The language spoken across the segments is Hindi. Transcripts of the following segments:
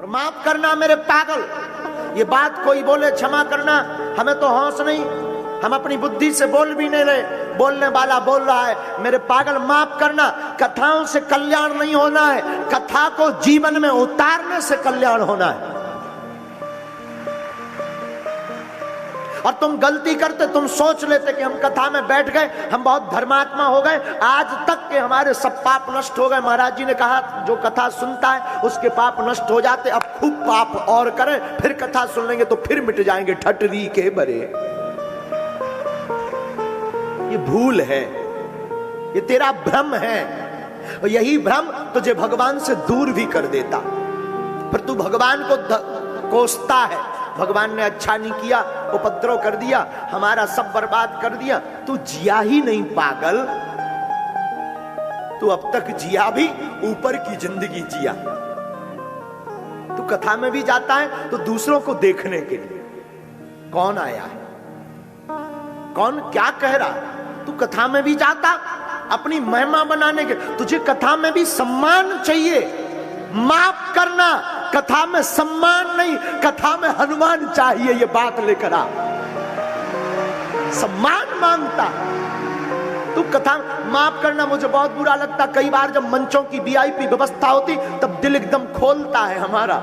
और माफ करना मेरे पागल, ये बात कोई बोले क्षमा करना, हमें तो होश नहीं, हम अपनी बुद्धि से बोल भी नहीं रहे, बोलने वाला बोल रहा है मेरे पागल माफ करना। कथाओं से कल्याण नहीं होना है, कथा को जीवन में उतारने से कल्याण होना है। और तुम गलती करते, तुम सोच लेते कि हम कथा में बैठ गए, हम बहुत धर्मात्मा हो गए, आज तक के हमारे सब पाप नष्ट हो गए। महाराज जी ने कहा जो कथा सुनता है उसके पाप नष्ट हो जाते, अब खूब पाप और करें, फिर कथा सुन लेंगे तो फिर मिट जाएंगे ठटरी के बरे। ये भूल है, ये तेरा भ्रम है, और यही भ्रम तुझे भगवान से दूर भी कर देता। पर तू भगवान को कोसता है, भगवान ने अच्छा नहीं किया, उपद्रव कर दिया, हमारा सब बर्बाद कर दिया। तू जिया ही नहीं पागल, तू अब तक जिया भी ऊपर की जिंदगी जिया। तू कथा में भी जाता है तो दूसरों को देखने के लिए, कौन आया है, कौन क्या कह रहा। तू कथा में भी जाता अपनी महिमा बनाने के, तुझे कथा में भी सम्मान चाहिए। माफ करना, कथा में सम्मान नहीं, कथा में हनुमान चाहिए, ये बात लेकर आ। सम्मान मांगता तू कथा। माफ करना, मुझे बहुत बुरा लगता कई बार जब मंचों की वीआईपी व्यवस्था होती तब दिल एकदम खोलता है हमारा।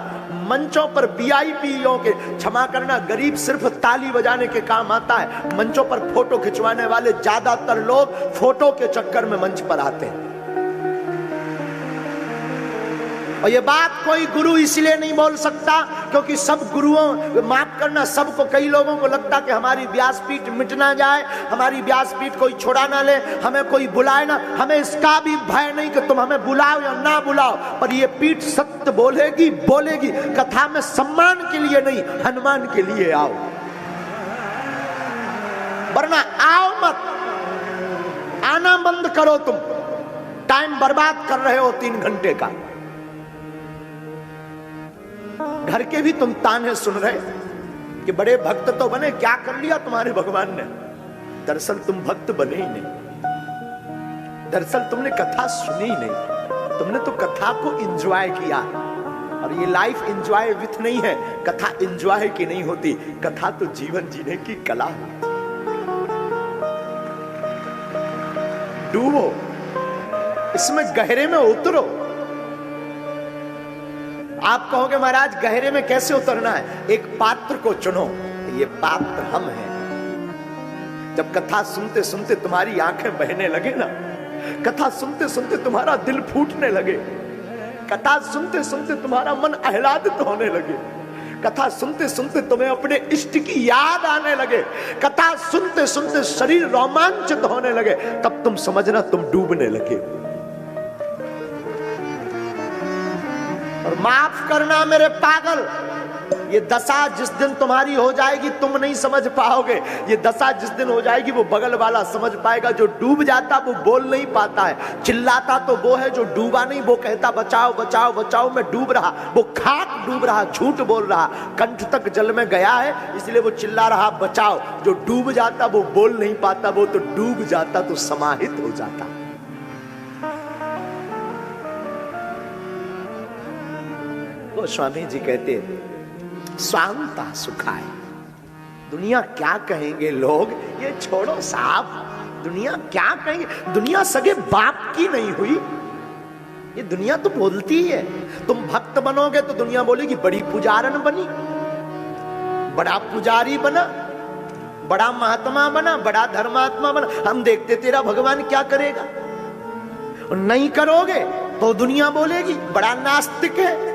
मंचों पर वीआईपीओ के, क्षमा करना, गरीब सिर्फ ताली बजाने के काम आता है। मंचों पर फोटो खिंचवाने वाले ज्यादातर लोग फोटो के चक्कर में मंच पर आते हैं। और ये बात कोई गुरु इसलिए नहीं बोल सकता क्योंकि सब गुरुओं, माफ करना, सबको, कई लोगों को लगता कि हमारी व्यासपीठ मिट ना जाए, हमारी व्यासपीठ कोई छोड़ा ना ले, हमें कोई बुलाए ना। हमें इसका भी भय नहीं कि तुम हमें बुलाओ या ना बुलाओ, पर ये पीठ सत्य बोलेगी, बोलेगी। कथा में सम्मान के लिए नहीं, हनुमान के लिए आओ, वरना आओ मत। आना बंद करो, तुम टाइम बर्बाद कर रहे हो 3 घंटे का। घर के भी तुम ताने सुन रहे कि बड़े भक्त तो बने, क्या कर लिया तुम्हारे भगवान ने। दरअसल तुम भक्त बने ही नहीं, दरअसल तुमने कथा सुनी ही नहीं, तुमने तो कथा को एंजॉय किया। और ये लाइफ एंजॉय विथ नहीं है, कथा एंजॉय की नहीं होती, कथा तो जीवन जीने की कला होती। डूबो इसमें, गहरे में उतरो। आप कहोगे महाराज गहरे में कैसे उतरना है? एक पात्र को चुनो, ये पात्र हम हैं। जब कथा सुनते सुनते तुम्हारी आंखें बहने लगे ना, कथा सुनते सुनते तुम्हारा दिल फूटने लगे, कथा सुनते सुनते तुम्हारा मन आह्लादित होने लगे, कथा सुनते सुनते तुम्हें अपने इष्ट की याद आने लगे, कथा सुनते सुनते शरीर रोमांचित होने लगे, तब तुम समझना तुम डूबने लगे। और माफ करना मेरे पागल, ये दशा जिस दिन तुम्हारी हो जाएगी तुम नहीं समझ पाओगे। ये दशा जिस दिन हो जाएगी वो बगल वाला समझ पाएगा। जो डूब जाता वो बोल नहीं पाता है, चिल्लाता तो वो है जो डूबा नहीं, वो कहता बचाओ बचाओ बचाओ मैं डूब रहा। वो खाक डूब रहा, झूठ बोल रहा, कंठ तक जल में गया है इसलिए वो चिल्ला रहा बचाओ। जो डूब जाता वो बोल नहीं पाता, वो तो डूब जाता तो समाहित हो जाता। स्वामी जी कहते स्वांता सुखाए। दुनिया क्या कहेंगे लोग, ये छोड़ो साहब, दुनिया क्या कहेंगे। दुनिया सगे बाप की नहीं हुई, ये दुनिया तो बोलती ही है। तुम भक्त बनोगे तो दुनिया बोलेगी बड़ी पुजारन बनी, बड़ा पुजारी बना, बड़ा महात्मा बना, बड़ा धर्मात्मा बना। हम देखते तेरा भगवान क्या करेगा। और नहीं करोगे तो दुनिया बोलेगी बड़ा नास्तिक है,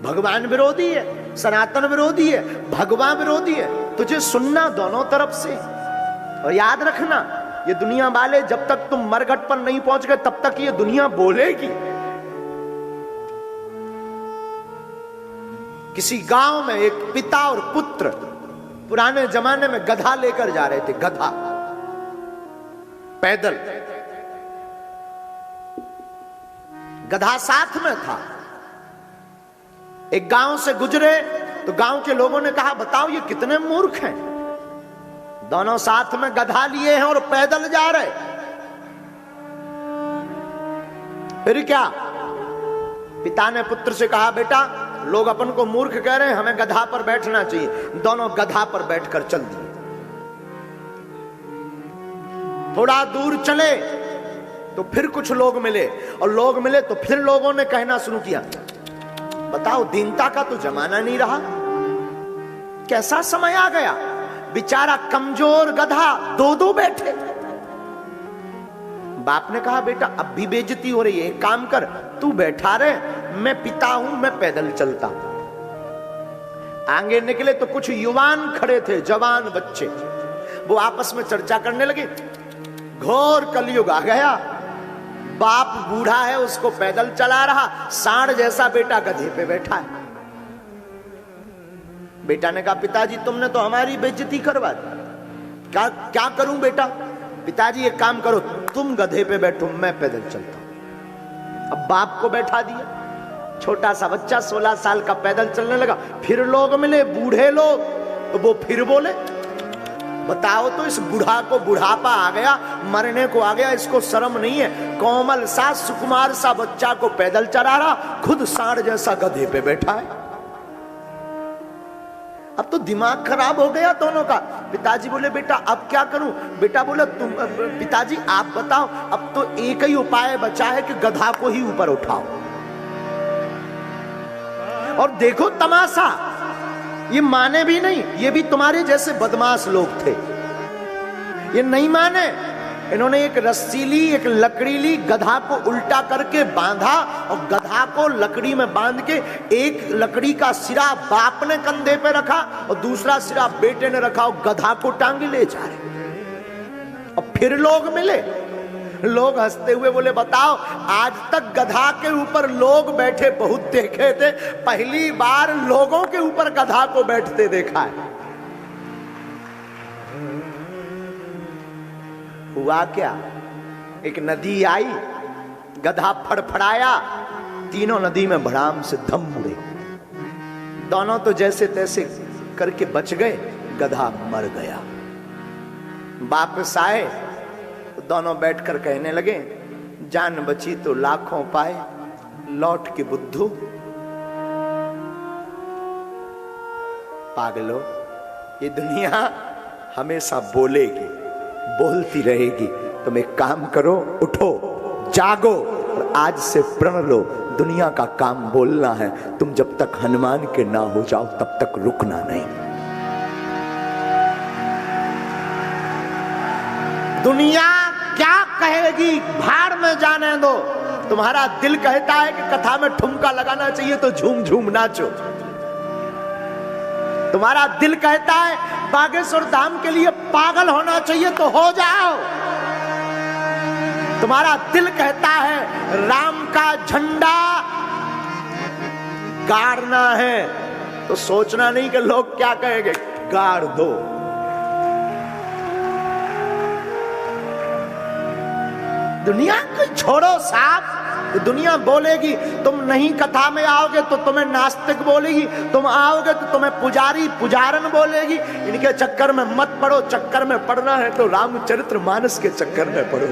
भगवान विरोधी है, सनातन विरोधी है, भगवान विरोधी है। तुझे सुनना दोनों तरफ से। और याद रखना ये दुनिया वाले जब तक तुम मरघट पर नहीं पहुंच गए तब तक ये दुनिया बोलेगी। किसी गांव में एक पिता और पुत्र पुराने जमाने में गधा लेकर जा रहे थे, गधा पैदल, गधा साथ में था। एक गांव से गुजरे तो गांव के लोगों ने कहा बताओ ये कितने मूर्ख हैं, दोनों साथ में गधा लिए हैं और पैदल जा रहे। फिर क्या, पिता ने पुत्र से कहा, बेटा लोग अपन को मूर्ख कह रहे हैं, हमें गधा पर बैठना चाहिए। दोनों गधा पर बैठकर चल दिए। थोड़ा दूर चले तो फिर कुछ लोग मिले, और लोग मिले तो फिर लोगों ने कहना शुरू किया, बताओ दीनता का तो जमाना नहीं रहा, कैसा समय आ गया, बेचारा कमजोर गधा दो दो बैठे। बाप ने कहा, बेटा अब भी बेइज्जती हो रही है, एक काम कर, तू बैठा रहे, मैं पिता हूं, मैं पैदल चलता हूं। आगे निकले तो कुछ युवान खड़े थे, जवान बच्चे, वो आपस में चर्चा करने लगे, घोर कलयुग आ गया, बाप बूढ़ा है, उसको पैदल चला रहा, सांड जैसा बेटा गधे पे बैठा है। बेटा ने कहा, पिताजी तुमने तो हमारी बेइज्जती करवा दी, क्या करूं बेटा? पिताजी एक काम करो, तुम गधे पे बैठो, मैं पैदल चलता हूं। अब बाप को बैठा दिया, छोटा सा बच्चा 16 साल का पैदल चलने लगा। फिर लोग मिले, बूढ़े लोग, तो वो फिर बोले, बताओ तो इस बूढ़ा को बुढ़ापा आ गया, मरने को आ गया, इसको शर्म नहीं है, कोमल सा सुकुमार सा बच्चा को पैदल चला रहा, खुद सांड जैसा गधे पे बैठा है। अब तो दिमाग खराब हो गया दोनों का। पिताजी बोले, बेटा अब क्या करूं? बेटा बोले, पिताजी आप बताओ, अब तो एक ही उपाय बचा है कि गधा को ही ऊपर उठाओ। और देखो तमाशा, ये माने भी नहीं, ये भी तुम्हारे जैसे बदमाश लोग थे, ये नहीं माने। इन्होंने एक रस्सी ली, एक लकड़ी ली, गधा को उल्टा करके बांधा, और गधा को लकड़ी में बांध के एक लकड़ी का सिरा बाप ने कंधे पे रखा और दूसरा सिरा बेटे ने रखा, और गधा को टांगे ले जा रहे। और फिर लोग मिले, लोग हंसते हुए बोले, बताओ आज तक गधा के ऊपर लोग बैठे बहुत देखे थे, पहली बार लोगों के ऊपर गधा को बैठते देखा है। हुआ क्या, एक नदी आई, गधा फड़फड़ाया, तीनों नदी में भड़ाम से धम मुड़े, दोनों तो जैसे तैसे करके बच गए, गधा मर गया। वापस आए तो दोनों बैठकर कहने लगे, जान बची तो लाखों पाए, लौट के बुद्धू। पागलो, ये दुनिया हमेशा बोलेगी, बोलती रहेगी। तुम एक काम करो, उठो, जागो, और आज से प्रण लो, दुनिया का काम बोलना है। तुम जब तक हनुमान के ना हो जाओ तब तक रुकना नहीं। दुनिया क्या कहेगी, भाड़ में जाने दो। तुम्हारा दिल कहता है कि कथा में ठुमका लगाना चाहिए तो झूम झूम नाचो। तुम्हारा दिल कहता है बागेश्वर धाम के लिए पागल होना चाहिए तो हो जाओ। तुम्हारा दिल कहता है राम का झंडा गाड़ना है तो सोचना नहीं कि लोग क्या कहेंगे, गाड़ दो। दुनिया को छोड़ो साहब, दुनिया बोलेगी तुम नहीं कथा में आओगे तो तुम्हें नास्तिक बोलेगी, तुम आओगे तो तुम्हें पुजारी पुजारन बोलेगी। इनके चक्कर में मत पड़ो, चक्कर में पड़ना है तो रामचरितमानस के चक्कर में पड़ो।